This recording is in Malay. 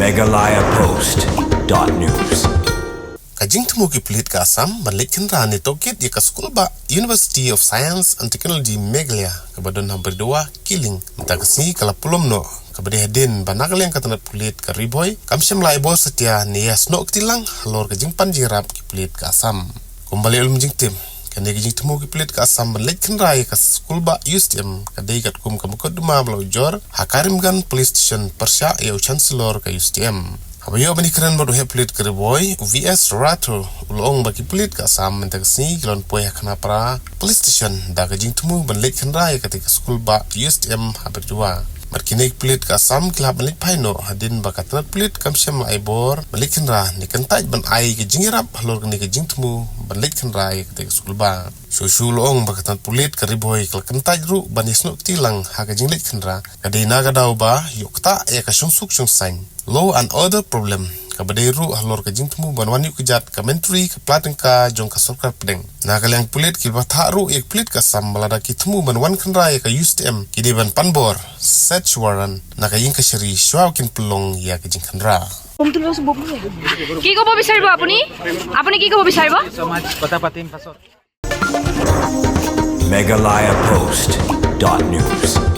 MeghalayaPost.news. Kajing Thmu Pulit Assam Leit Khynra ni tokit ya ka Skulbah University of Science and Technology Meghalaya kebadan hampir 2 kiling minta kesini kala Pulom no kabadi hadin banakal yang katanat Pulit ka Bhoi kamsyam lai bos setia ni yasno ktilang halor kajing panjirap ki Pulit Assam kembali ulum jing tim kani kajing Thmu Pulit Assam Leit Khynra ya ka Skulbah Ustm kadai kat kum kamukod duma blau jor hakarim gan police station Persya ya chancellor ka Ustm. Abayo banikran bodo he Pulit ke Bhoi UVS rato ulong bagi Pulit Assam mentak sini kilon poe kana para police station da kajing Thmu Leit Khynra ya ketika Skulbah Ustm hampir 2 markini Pulit Assam kilap balik paino hadin bakatna Pulit kamsyam lai bor Leit Khynra ni kentaj ban ai ke jingirap halor ni kajing Thmu Leit Khynra ya ketika Skulbah Susu loong bakatan Pulit ke Bhoi kal kentaj ru banisno tilang ha kajing Leit Khynra kadina gadau ba yukta ya ka sungsuk sungsain law and order problem kabadai ru halor kajing Thmu banwani kejat ka menteri ka plateng ka jong ka sarkar pedeng nakal yang Pulit ki batha ru ek Pulit Assam balada ki Thmu banwan Khynra ya ka Ustm kidi ban panbor search warrant nakaying ka shari shwakin pelong ya kajing Khynra কি কব বিচাৰিব আপুনি কি কব বিচাৰিব সমাজ কথা পাতিম পাছত MeghalayaPost.news.